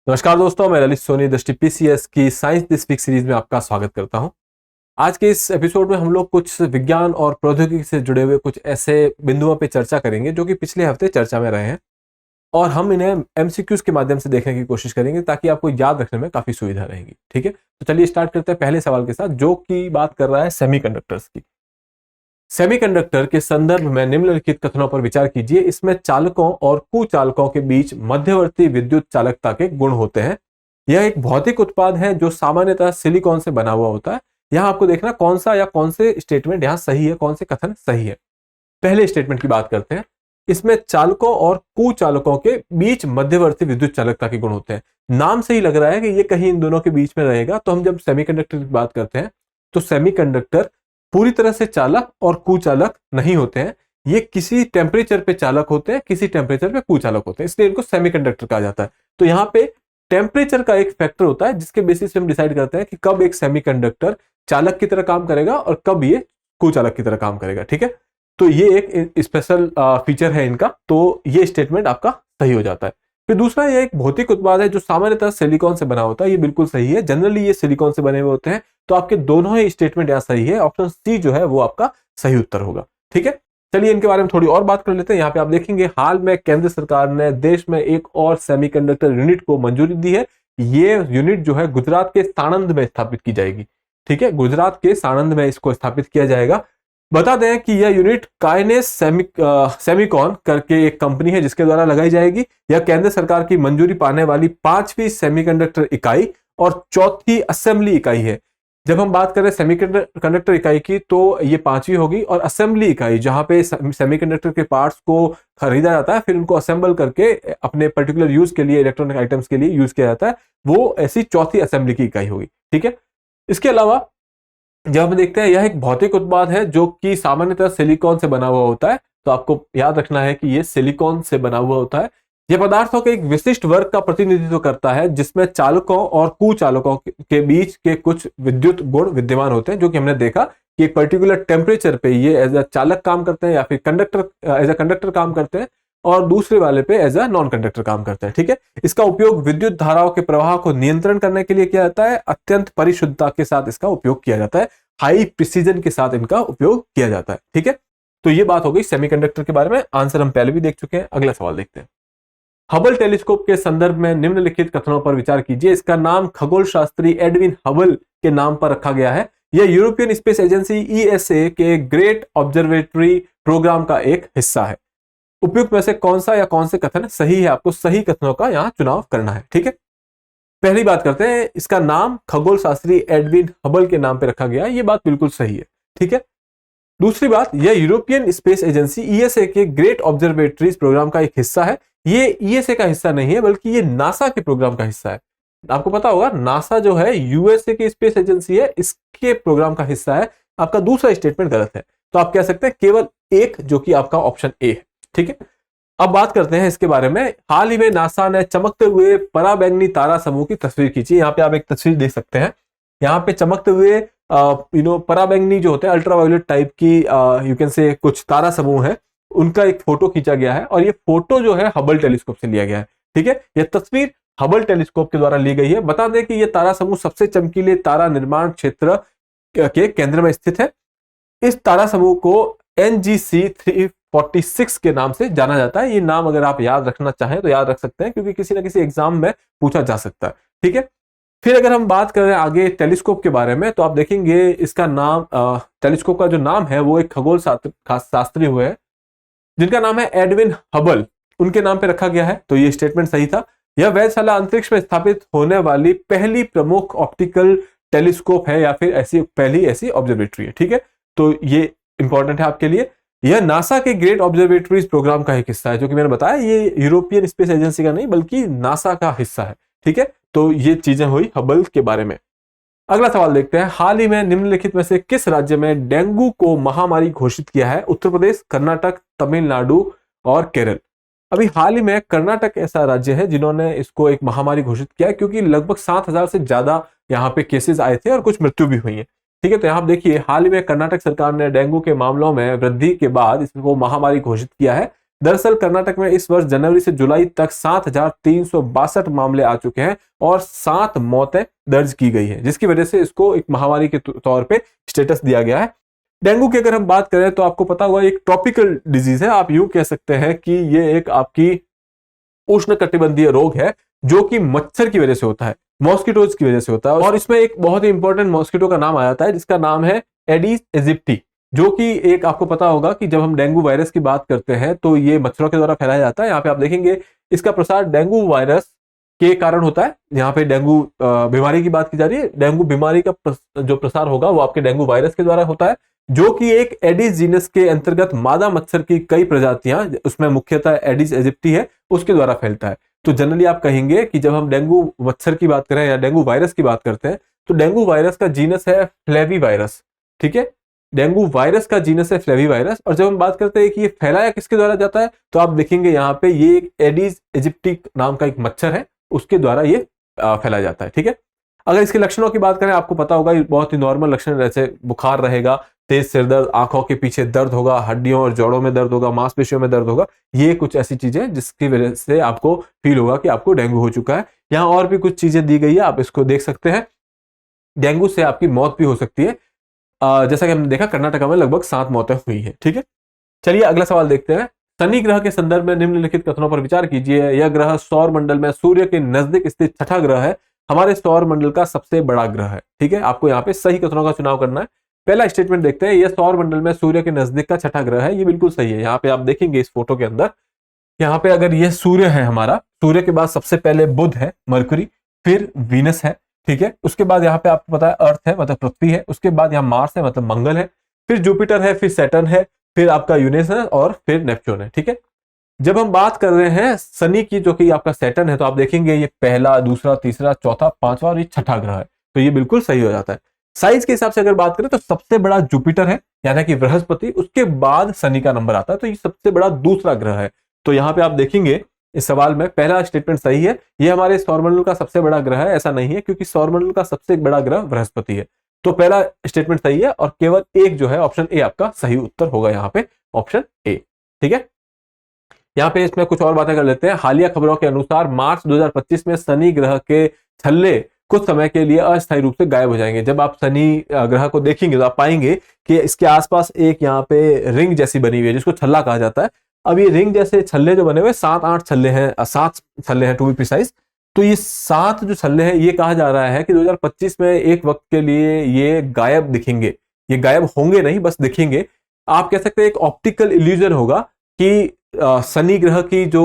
नमस्कार दोस्तों, मैं ललित सोनी दृष्टि पीसीएस की साइंस दिस वीक सीरीज में आपका स्वागत करता हूं। आज के इस एपिसोड में हम लोग कुछ विज्ञान और प्रौद्योगिकी से जुड़े हुए कुछ ऐसे बिंदुओं पे चर्चा करेंगे जो कि पिछले हफ्ते चर्चा में रहे हैं, और हम इन्हें एमसीक्यूज के माध्यम से देखने की कोशिश करेंगे ताकि आपको याद रखने में काफी सुविधा रहेगी। ठीक है, तो चलिए स्टार्ट करते हैं पहले सवाल के साथ, जो कि बात कर रहा है सेमीकंडक्टर्स की। सेमीकंडक्टर के संदर्भ में निम्नलिखित कथनों पर विचार कीजिए। इसमें चालकों और कुचालकों के बीच मध्यवर्ती विद्युत चालकता के गुण होते हैं। यह एक भौतिक उत्पाद है जो सामान्यतः सिलिकॉन से बना हुआ होता है। यहां आपको देखना कौन सा या कौन से स्टेटमेंट यहां सही है, कौन से कथन सही है। पहले स्टेटमेंट की बात करते हैं। इसमें चालकों और कुचालकों के बीच मध्यवर्ती विद्युत चालकता के गुण होते हैं। नाम से ही लग रहा है कि ये कहीं इन दोनों के बीच में रहेगा। तो हम जब सेमीकंडक्टर की बात करते हैं तो सेमीकंडक्टर पूरी तरह से चालक और कुचालक नहीं होते हैं। ये किसी टेम्परेचर पे चालक होते हैं, किसी टेम्परेचर पे कुचालक होते हैं, इसलिए इनको सेमीकंडक्टर कहा जाता है। तो यहाँ पे टेम्परेचर का एक फैक्टर होता है जिसके बेसिस पे हम डिसाइड करते हैं कि कब एक सेमीकंडक्टर चालक की तरह काम करेगा और कब ये कुचालक की तरह काम करेगा। ठीक है, तो ये एक स्पेशल फीचर है इनका। तो ये स्टेटमेंट आपका सही हो जाता है। फिर दूसरा, ये एक भौतिक उत्पाद है जो सामान्यतः सिलिकॉन से बना होता है। ये बिल्कुल सही है, जनरली ये सिलिकॉन से बने हुए होते हैं। तो आपके दोनों ही स्टेटमेंट यहाँ सही है। ऑप्शन सी जो है वो आपका सही उत्तर होगा। ठीक है, चलिए इनके बारे में थोड़ी और बात कर लेते हैं। यहाँ पे आप देखेंगे हाल में केंद्र सरकार ने देश में एक और सेमीकंडक्टर यूनिट को मंजूरी दी है। ये यूनिट जो है गुजरात के साणंद में स्थापित की जाएगी। ठीक है, गुजरात के साणंद में इसको स्थापित किया जाएगा। बता दें कि यह यूनिट काइनेस सेमिकॉन करके एक कंपनी है जिसके द्वारा लगाई जाएगी। यह केंद्र सरकार की मंजूरी पाने वाली 5वीं सेमीकंडक्टर इकाई और चौथी असेंबली इकाई है। जब हम बात करें सेमीकंडक्टर इकाई की तो ये 5वीं होगी, और असेंबली इकाई जहां पे सेमीकंडक्टर के पार्ट्स को खरीदा जाता है फिर उनको असेंबल करके अपने पर्टिकुलर यूज के लिए, इलेक्ट्रॉनिक आइटम्स के लिए यूज किया जाता है, वो ऐसी चौथी असेंबली की इकाई होगी। ठीक है, इसके अलावा जब हम देखते हैं यह एक भौतिक उत्पाद है जो कि सामान्यतः सिलिकॉन से बना हुआ होता है। तो आपको याद रखना है कि यह सिलिकॉन से बना हुआ होता है। यह पदार्थों के एक विशिष्ट वर्ग का प्रतिनिधित्व करता है जिसमें चालकों और कुचालकों के बीच के कुछ विद्युत गुण विद्यमान होते हैं, जो कि हमने देखा कि एक पर्टिकुलर टेम्परेचर पे ये एज अ चालक काम करते हैं या फिर एज अ कंडक्टर काम करते हैं, और दूसरे वाले पे एज अ नॉन कंडक्टर काम करते हैं। ठीक है, इसका उपयोग विद्युत धाराओं के प्रवाह को नियंत्रण करने के लिए किया जाता है। अत्यंत परिशुद्धता के साथ इसका उपयोग किया जाता है। हाई प्रिसीजन के साथ इनका उपयोग किया जाता है। ठीक है, तो ये बात हो गई सेमीकंडक्टर के बारे में। आंसर हम पहले भी देख चुके हैं। अगला सवाल देखते हैं। हबल टेलीस्कोप के संदर्भ में निम्नलिखित कथनों पर विचार कीजिए। इसका नाम खगोल शास्त्री एडविन हबल के नाम पर रखा गया है। यह यूरोपियन स्पेस एजेंसी ईएसए के ग्रेट ऑब्जर्वेटरी प्रोग्राम का एक हिस्सा है। उपयुक्त में से कौन सा या कौन से कथन सही है? आपको सही कथनों का यहां चुनाव करना है। ठीक है, पहली बात करते हैं, इसका नाम खगोल शास्त्री एडविन हबल के नाम पे रखा गया है। ये बात बिल्कुल सही है। ठीक है, दूसरी बात, यह यूरोपियन स्पेस एजेंसी ईएसए के ग्रेट ऑब्जर्वेटरीज प्रोग्राम का एक हिस्सा है। ये ईएसए का हिस्सा नहीं है बल्कि ये नासा के प्रोग्राम का हिस्सा है। आपको पता होगा नासा जो है यूएसए की स्पेस एजेंसी है, इसके प्रोग्राम का हिस्सा है। आपका दूसरा स्टेटमेंट गलत है। तो आप कह सकते हैं केवल एक, जो कि आपका ऑप्शन ए है। ठीक है, अब बात करते हैं इसके बारे में। हाल ही में नासा ने चमकते हुए पराबैंगनी तारा समूह की तस्वीर खींची। यहाँ पे आप एक तस्वीर देख सकते हैं। यहाँ पे चमकते हुए पराबैंगनी जो होते हैं अल्ट्रावायोलेट टाइप की यू कैन से कुछ तारा समूह है, उनका एक फोटो खींचा गया है, और ये फोटो जो है हबल टेलीस्कोप से लिया गया है। ठीक है, यह तस्वीर हबल टेलीस्कोप के द्वारा ली गई है। बता दें कि यह तारा समूह सबसे चमकीले तारा निर्माण क्षेत्र के केंद्र में स्थित है। इस तारा समूह को NGC 346 के नाम से जाना जाता है। ये नाम अगर आप याद रखना चाहें तो याद रख सकते हैं, क्योंकि किसी ना किसी एग्जाम में पूछा जा सकता है। ठीक है, फिर अगर हम बात करें आगे टेलीस्कोप के बारे में, तो आप देखेंगे इसका नाम, टेलीस्कोप का जो नाम है वो एक खगोल शास्त्री हुए हैं जिनका नाम है एडविन हबल, उनके नाम पे रखा गया है। तो ये स्टेटमेंट सही था। यह वेधशाला अंतरिक्ष में स्थापित होने वाली पहली प्रमुख ऑप्टिकल टेलीस्कोप है, या फिर पहली ऐसी ऑब्जर्वेटरी है। ठीक है, तो ये इंपॉर्टेंट है आपके लिए। यह नासा के ग्रेट ऑब्जर्वेटरीज प्रोग्राम का एक हिस्सा है, जो कि मैंने बताया ये यूरोपियन स्पेस एजेंसी का नहीं बल्कि नासा का हिस्सा है। ठीक है, तो ये चीजें हुई हबल के बारे में। अगला सवाल देखते हैं। हाल ही में निम्नलिखित में से किस राज्य में डेंगू को महामारी घोषित किया है? उत्तर प्रदेश, कर्नाटक, तमिलनाडु और केरल। अभी हाल ही में कर्नाटक ऐसा राज्य है जिन्होंने इसको एक महामारी घोषित किया है, क्योंकि लगभग 7,000 से ज्यादा यहाँ पे केसेस आए थे और कुछ मृत्यु भी हुई है। ठीक है, तो यहाँ देखिए हाल ही में कर्नाटक सरकार ने डेंगू के मामलों में वृद्धि के बाद इसको महामारी घोषित किया है। दरअसल कर्नाटक में इस वर्ष जनवरी से जुलाई तक 7,362 मामले आ चुके हैं और 7 मौतें दर्ज की गई है, जिसकी वजह से इसको एक महामारी के तौर पे स्टेटस दिया गया है। डेंगू की अगर हम बात करें तो आपको पता होगा एक ट्रॉपिकल डिजीज है, आप यूं कह सकते हैं कि ये एक आपकी उष्णकटिबंधीय रोग है जो कि मच्छर की वजह से होता है, मॉस्किटोज की वजह से होता है। और इसमें एक बहुत ही इंपॉर्टेंट मॉस्किटो का नाम आ जाता है जिसका नाम है एडिस एजिप्टी, जो कि एक आपको पता होगा कि जब हम डेंगू वायरस की बात करते हैं तो ये मच्छरों के द्वारा फैलाया जाता है। यहाँ पे आप देखेंगे इसका प्रसार डेंगू वायरस के कारण होता है। यहाँ पे डेंगू बीमारी की बात की जा रही है, डेंगू बीमारी का जो प्रसार होगा वो आपके डेंगू वायरस के द्वारा होता है, जो कि एक एडिस जीनस के अंतर्गत मादा मच्छर की कई प्रजातियां, उसमें मुख्यतः एडिस एजिप्टी है, उसके द्वारा फैलता है। तो जनरली आप कहेंगे कि जब हम डेंगू मच्छर की बात करें या डेंगू वायरस की बात करते हैं तो डेंगू वायरस का जीनस है फ्लेवी वायरस, ठीक है, डेंगू वायरस का जीनस है फ्लेवी वायरस। और जब हम बात करते हैं कि ये फैलाया किसके द्वारा जाता है तो आप देखेंगे यहाँ पे ये एक एडिस एजिप्टी नाम का एक मच्छर है, उसके द्वारा ये फैलाया जाता है, ठीक है। अगर इसके लक्षणों की बात करें, आपको पता होगा ये बहुत ही नॉर्मल लक्षण, जैसे बुखार रहेगा, तेज सिरदर्द, आंखों के पीछे दर्द होगा, हड्डियों और जोड़ों में दर्द होगा, मांसपेशियों में दर्द होगा। ये कुछ ऐसी चीजें जिसकी वजह से आपको फील होगा कि आपको डेंगू हो चुका है। यहाँ और भी कुछ चीजें दी गई है, आप इसको देख सकते हैं। डेंगू से आपकी मौत भी हो सकती है, जैसा कि हमने देखा कर्नाटक में लगभग 7 मौतें हुई है, ठीक है। चलिए अगला सवाल देखते हैं। शनि ग्रह के संदर्भ में निम्नलिखित कथनों पर विचार कीजिए। यह ग्रह सौर मंडल में सूर्य के नजदीक स्थित छठा ग्रह है, हमारे सौर मंडल का सबसे बड़ा ग्रह है, ठीक है। आपको यहाँ पे सही कथनों का चुनाव करना है। पहला स्टेटमेंट देखते हैं, यह सौर मंडल में सूर्य के नजदीक का छठा ग्रह है, ये बिल्कुल सही है। यहाँ पे आप देखेंगे इस फोटो के अंदर, यहाँ पे अगर यह सूर्य है हमारा, सूर्य के बाद सबसे पहले बुध है, मरकुरी, फिर वीनस है, ठीक है। उसके बाद यहाँ पे आपको पता है अर्थ है मतलब पृथ्वी है, उसके बाद यहाँ मार्स है मतलब मंगल है, फिर जुपिटर है, फिर सैटर्न है, फिर आपका यूरेनस है और फिर नेपच्यून है, ठीक है। जब हम बात कर रहे हैं शनि की, जो कि आपका सैटर्न है, तो आप देखेंगे ये पहला, दूसरा, तीसरा, चौथा, पांचवा और ये छठा ग्रह है, तो ये बिल्कुल सही हो जाता है। साइज के हिसाब से अगर बात करें तो सबसे बड़ा जुपिटर है यानी कि बृहस्पति, उसके बाद शनि का नंबर आता है, तो ये सबसे बड़ा दूसरा ग्रह है। तो यहाँ पे आप देखेंगे इस सवाल में पहला स्टेटमेंट सही है, ये हमारे सौरमंडल का सबसे बड़ा ग्रह है, ऐसा नहीं है, क्योंकि सौरमंडल का सबसे बड़ा ग्रह बृहस्पति है। तो पहला स्टेटमेंट सही है और केवल एक जो है ऑप्शन ए आपका सही उत्तर होगा, यहाँ पे ऑप्शन ए, ठीक है। यहाँ पे इसमें कुछ और बातें कर लेते हैं। हालिया खबरों के अनुसार मार्च 2025 में शनि ग्रह के छल्ले कुछ समय के लिए अस्थायी रूप से गायब हो जाएंगे। जब आप शनि ग्रह को देखेंगे तो आप पाएंगे कि इसके आसपास एक यहाँ पे रिंग जैसी बनी हुई है जिसको छल्ला कहा जाता है। अब ये रिंग जैसे छल्ले जो बने हुए 7-8 छल्ले हैं, 7 छल्ले हैं टू बी प्रिसाइज। तो ये 7 जो छल्ले हैं, ये कहा जा रहा है कि 2025 में एक वक्त के लिए ये गायब दिखेंगे। ये गायब होंगे नहीं, बस दिखेंगे। आप कह सकते हैं एक ऑप्टिकल इल्यूजन होगा कि शनि ग्रह की जो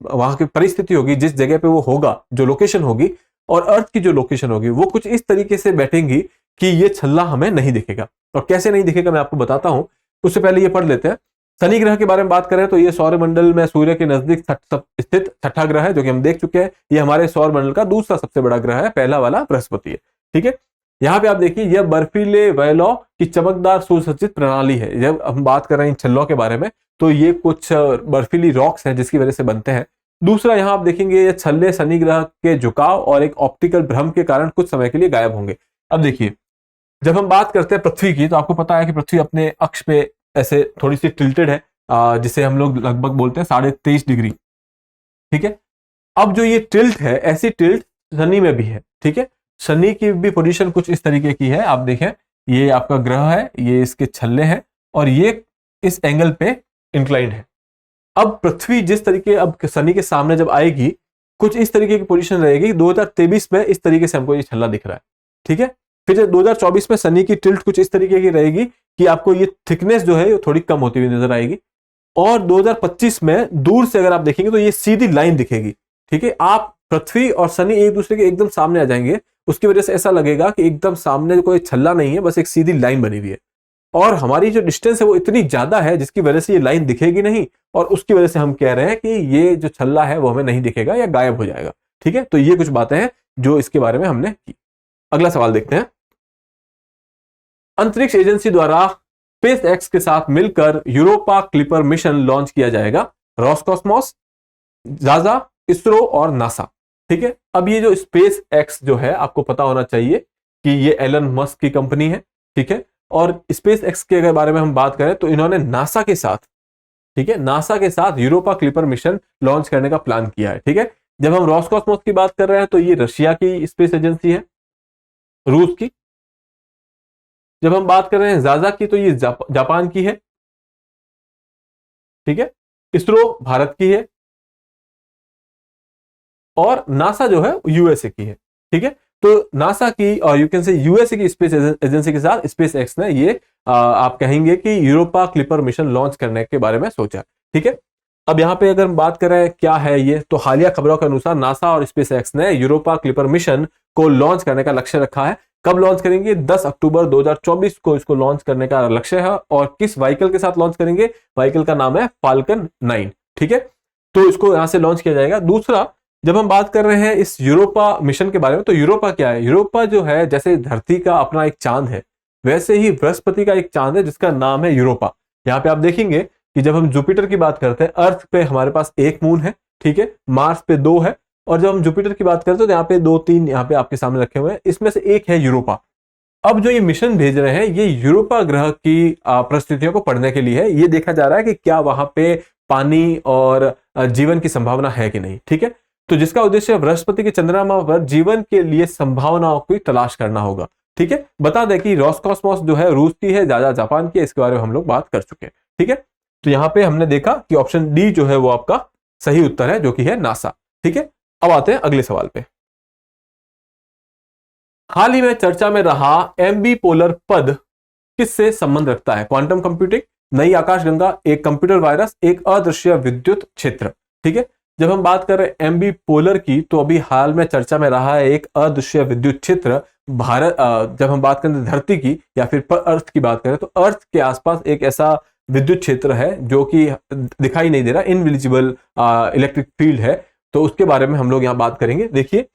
वहां की परिस्थिति होगी, जिस जगह पे वो होगा, जो लोकेशन होगी, और अर्थ की जो लोकेशन होगी, वो कुछ इस तरीके से बैठेंगी कि ये छल्ला हमें नहीं दिखेगा। और कैसे नहीं दिखेगा मैं आपको बताता हूं, उससे पहले ये पढ़ लेते हैं। शनि ग्रह के बारे में बात करें तो ये सौर मंडल में सूर्य के नजदीक स्थित छठा ग्रह है, जो कि हम देख चुके हैं। ये हमारे सौर मंडल का दूसरा सबसे बड़ा ग्रह है, पहला वाला बृहस्पति है, ठीक है। यहाँ पे आप देखिए, यह बर्फीले वैलों की चमकदार सुसज्जित प्रणाली है। जब हम बात कर रहे हैं इन छल्लों के बारे में, तो ये कुछ बर्फीली रॉक्स हैं जिसकी वजह से बनते हैं। दूसरा, यहाँ आप देखेंगे ये छल्ले शनि ग्रह के झुकाव और एक ऑप्टिकल भ्रम के कारण कुछ समय के लिए गायब होंगे। अब देखिए, जब हम बात करते हैं पृथ्वी की, तो आपको पता है कि पृथ्वी अपने अक्ष पे ऐसे थोड़ी सी टिल्टेड है, जिसे हम लोग लगभग बोलते हैं 23.5 डिग्री, ठीक है। अब जो ये टिल्ट है, ऐसी टिल्ट शनि में भी है, ठीक है। शनि की भी पोजीशन कुछ इस तरीके की है, आप देखें, ये आपका ग्रह है, ये इसके छल्ले हैं और ये इस एंगल पे इंक्लाइंड है। अब पृथ्वी जिस तरीके, अब शनि के सामने जब आएगी, कुछ इस तरीके की पोजीशन रहेगी। 2023 में इस तरीके से हमको ये छल्ला दिख रहा है, ठीक है। फिर 2024 में शनि की टिल्ट कुछ इस तरीके की रहेगी कि आपको ये थिकनेस जो है थोड़ी कम होती हुई नजर आएगी। और 2025 में दूर से अगर आप देखेंगे तो ये सीधी लाइन दिखेगी, ठीक है। आप पृथ्वी और शनि एक दूसरे के एकदम सामने आ जाएंगे, उसकी वजह से ऐसा लगेगा कि एकदम सामने कोई छल्ला नहीं है, बस एक सीधी लाइन बनी हुई है। और हमारी जो डिस्टेंस है वो इतनी ज्यादा है जिसकी वजह से ये लाइन दिखेगी नहीं, और उसकी वजह से हम कह रहे हैं कि ये जो छल्ला है वो हमें नहीं दिखेगा या गायब हो जाएगा, ठीक है। तो ये कुछ बातें हैं जो इसके बारे में हमने की। अगला सवाल देखते हैं। अंतरिक्ष एजेंसी द्वारा स्पेस एक्स के साथ मिलकर यूरोपा क्लिपर मिशन लॉन्च किया जाएगा। रोस्कोस्मोस, जाजा, इसरो और नासा, ठीक है। अब ये जो स्पेस एक्स जो है, आपको पता होना चाहिए कि ये एलन मस्क की कंपनी है, ठीक है। और स्पेस एक्स के अगर बारे में हम बात करें तो इन्होंने नासा के साथ ठीक है, नासा के साथ यूरोपा क्लिपर मिशन लॉन्च करने का प्लान किया है। ठीक है, जब हम रोस्कॉस्मोस की बात कर रहे हैं तो ये रशिया की स्पेस एजेंसी है, रूस की। जब हम बात कर रहे हैं जाजा की तो ये जापान की है। ठीक है, इसरो भारत की है और नासा जो है यूएसए की है। ठीक है, तो नासा की और यू कैन से यूएसए की स्पेस एजेंसी के साथ स्पेस एक्स ने ये आप कहेंगे कि यूरोपा क्लिपर मिशन लॉन्च करने के बारे में सोचा। ठीक है, अब यहां पे अगर हम बात करें क्या है ये, तो हालिया खबरों के अनुसार नासा और स्पेस एक्स ने यूरोपा क्लिपर मिशन को लॉन्च करने का लक्ष्य रखा है। कब लॉन्च करेंगे? 10 अक्टूबर 2024 को इसको लॉन्च करने का लक्ष्य है। और किस व्हीकल के साथ लॉन्च करेंगे? व्हीकल का नाम है फाल्कन 9। ठीक है, तो इसको यहां से लॉन्च किया जाएगा। दूसरा, जब हम बात कर रहे हैं इस यूरोपा मिशन के बारे में, तो यूरोपा क्या है? यूरोपा जो है, जैसे धरती का अपना एक चांद है, वैसे ही बृहस्पति का एक चांद है जिसका नाम है यूरोपा। यहाँ पे आप देखेंगे कि जब हम जुपिटर की बात करते हैं, अर्थ पे हमारे पास एक मून है, ठीक है, मार्स पे 2 है, और जब हम जुपिटर की बात करते हैं तो यहाँ पे 2-3 यहाँ पे आपके सामने रखे हुए हैं, इसमें से एक है यूरोपा। अब जो ये मिशन भेज रहे हैं, ये यूरोपा ग्रह की परिस्थितियों को पढ़ने के लिए है। ये देखा जा रहा है कि क्या वहां पे पानी और जीवन की संभावना है कि नहीं। ठीक है, तो जिसका उद्देश्य बृहस्पति के चंद्रमा पर जीवन के लिए संभावनाओं की तलाश करना होगा। ठीक है, बता दें कि रोस्कॉस्मोस जो है रूस की है, जाजा जापान की है, इसके बारे में हम लोग बात कर चुके हैं। ठीक है, तो यहां पे हमने देखा कि ऑप्शन डी जो है वो आपका सही उत्तर है, जो कि है नासा। ठीक है, अब आते हैं अगले सवाल पे। हाल ही में चर्चा में रहा एमबी पोलर पद किससे संबंध रखता है? क्वांटम कंप्यूटिंग, नई आकाशगंगा, एक कंप्यूटर वायरस, एक अदृश्य विद्युत क्षेत्र। ठीक है, जब हम बात कर रहे हैं एमबी पोलर की, तो अभी हाल में चर्चा में रहा है एक अदृश्य विद्युत क्षेत्र। भारत, जब हम बात करें धरती की या फिर अर्थ की बात करें, तो अर्थ के आसपास एक ऐसा विद्युत क्षेत्र है जो कि दिखाई नहीं दे रहा, इनविजिबल इलेक्ट्रिक फील्ड है। तो उसके बारे में हम लोग यहाँ बात करेंगे। देखिए,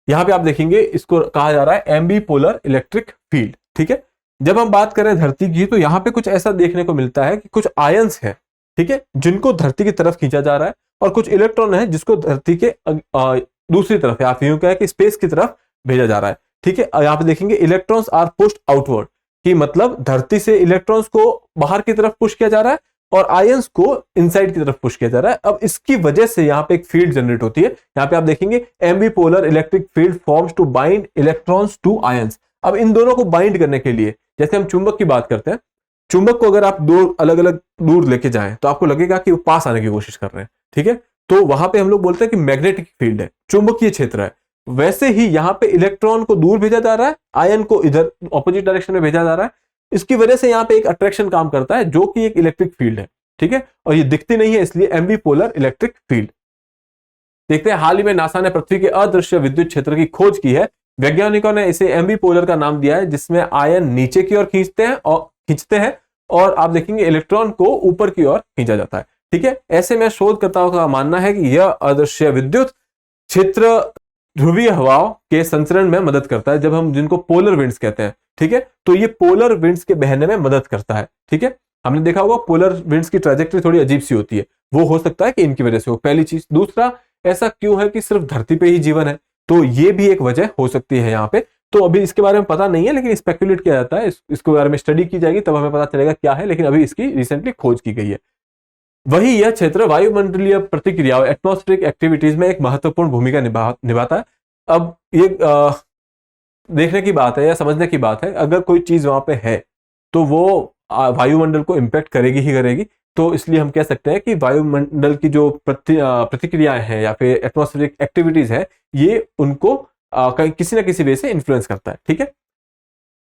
यहां पे आप देखेंगे इसको कहा जा रहा है एम्बी पोलर इलेक्ट्रिक फील्ड। ठीक है, जब हम बात करें धरती की, तो यहां पे कुछ ऐसा देखने को मिलता है कि कुछ आयंस है, ठीक है, जिनको धरती की तरफ खींचा जा रहा है, और कुछ इलेक्ट्रॉन है जिसको धरती के दूसरी तरफ, या फिर यूं कहें कि स्पेस की तरफ भेजा जा रहा है। ठीक है, यहां पे देखेंगे इलेक्ट्रॉन्स आर पुश्ड आउटवर्ड, कि मतलब धरती से इलेक्ट्रॉन्स को बाहर की तरफ पुश किया जा रहा है और आयंस को इनसाइड की तरफ पुश किया जा रहा है। अब इसकी वजह से यहाँ पे एक फील्ड जनरेट होती है। यहाँ पे आप देखेंगे ambipolar electric field forms to bind electrons to ions. अब इन दोनों को बाइंड करने के लिए, जैसे हम चुंबक की बात करते हैं, चुंबक को अगर आप दो अलग अलग दूर लेके जाएं तो आपको लगेगा कि वो पास आने की कोशिश कर रहे हैं। ठीक है, तो वहां पे हम लोग बोलते हैं कि मैग्नेटिक फील्ड है, चुंबकीय क्षेत्र है। वैसे ही यहाँ पे इलेक्ट्रॉन को दूर भेजा जा रहा है, आयन को इधर ऑपोजिट डायरेक्शन में भेजा जा रहा है। इसकी वजह से यहाँ पे एक अट्रैक्शन काम करता है जो कि एक इलेक्ट्रिक फील्ड है। ठीक है, और ये दिखती नहीं है, इसलिए एम्बी पोलर इलेक्ट्रिक फील्ड। देखते हैं, हाल ही में नासा ने पृथ्वी के अदृश्य विद्युत क्षेत्र की खोज की है। वैज्ञानिकों ने इसे एम्बी पोलर का नाम दिया है, जिसमें आयन नीचे की ओर खींचते हैं और आप देखेंगे इलेक्ट्रॉन को ऊपर की ओर खींचा जाता है। ठीक है, ऐसे में शोधकर्ताओं का मानना है कि यह अदृश्य विद्युत क्षेत्र ध्रुवीय हवाओं के संचरण में मदद करता है, जब हम जिनको पोलर विंड्स कहते हैं। ठीक है, तो ये पोलर विंड्स के बहने में मदद करता है। ठीक है, हमने देखा होगा पोलर विंड्स की ट्रैजेक्टरी थोड़ी अजीब सी होती है, वो हो सकता है कि इनकी वजह से हो, पहली चीज। दूसरा, ऐसा क्यों है कि सिर्फ धरती पे ही जीवन है? तो ये भी एक वजह हो सकती है यहाँ पे। तो अभी इसके बारे में पता नहीं है, लेकिन स्पेकुलेट किया जाता है, इसके बारे में स्टडी की जाएगी तब हमें पता चलेगा क्या है, लेकिन अभी इसकी रिसेंटली खोज की गई है। वही यह क्षेत्र वायुमंडलीय प्रतिक्रियाओं, एटमॉस्फेरिक एक्टिविटीज में एक महत्वपूर्ण भूमिका निभाता है। अब ये देखने की बात है या समझने की बात है, अगर कोई चीज वहां पे है तो वो वायुमंडल को इंपैक्ट करेगी ही करेगी। तो इसलिए हम कह सकते हैं कि वायुमंडल की जो प्रतिक्रियाएं हैं या फिर एटमॉस्फेरिक एक्टिविटीज है, ये उनको किसी न किसी वे से इन्फ्लुएंस करता है। ठीक है,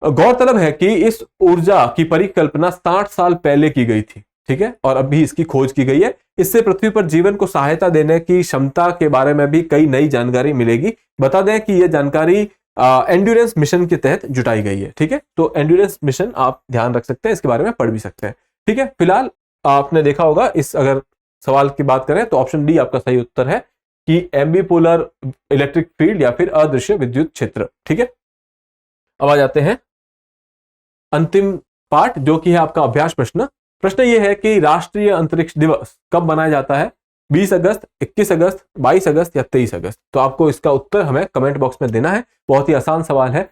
गौरतलब है कि इस ऊर्जा की परिकल्पना 60 साल पहले की गई थी। ठीक है, और अभी इसकी खोज की गई है। इससे पृथ्वी पर जीवन को सहायता देने की क्षमता के बारे में भी कई नई जानकारी मिलेगी। बता दें कि यह जानकारी एंड्योरेंस मिशन के तहत जुटाई गई है। ठीक है, तो एंड्योरेंस मिशन आप ध्यान रख सकते हैं, इसके बारे में पढ़ भी सकते हैं। ठीक है, फिलहाल आपने देखा होगा, इस अगर सवाल की बात करें तो ऑप्शन डी आपका सही उत्तर है कि एम्बी पोलर इलेक्ट्रिक फील्ड या फिर अदृश्य विद्युत क्षेत्र। ठीक है, अब आ जाते हैं अंतिम पार्ट, जो कि है आपका अभ्यास प्रश्न। प्रश्न यह है कि राष्ट्रीय अंतरिक्ष दिवस कब मनाया जाता है? 20 अगस्त, 21 अगस्त, 22 अगस्त या 23 अगस्त? तो आपको इसका उत्तर हमें कमेंट बॉक्स में देना है। बहुत ही आसान सवाल है।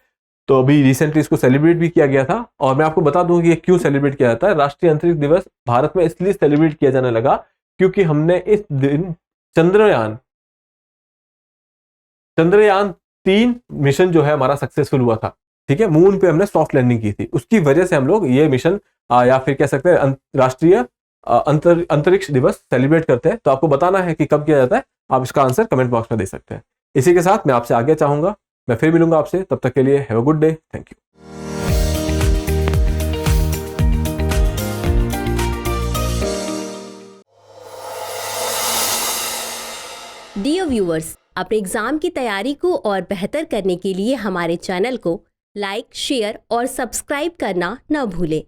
तो अभी रिसेंटली इसको सेलिब्रेट भी किया गया था। और मैं आपको बता दूं कि ये क्यों सेलिब्रेट किया जाता है। राष्ट्रीय अंतरिक्ष दिवस भारत में इसलिए सेलिब्रेट किया जाने लगा क्योंकि हमने इस दिन चंद्रयान 3 मिशन जो है हमारा सक्सेसफुल हुआ था। ठीक है, मून पे हमने सॉफ्ट लैंडिंग की थी, उसकी वजह से हम लोग ये मिशन या फिर कह सकते हैं राष्ट्रीय अंतरिक्ष दिवस सेलिब्रेट करते हैं। तो आपको बताना है कि कब किया जाता है, आप इसका आंसर कमेंट बॉक्स में दे सकते हैं। इसी के साथ मैं आपसे आगे चाहूंगा, मैं फिर मिलूंगा आपसे, तब तक के लिए have a good day, thank you. Dear viewers, अपने एग्जाम की तैयारी को और बेहतर करने के लिए हमारे चैनल को लाइक, शेयर और सब्सक्राइब करना न भूलें।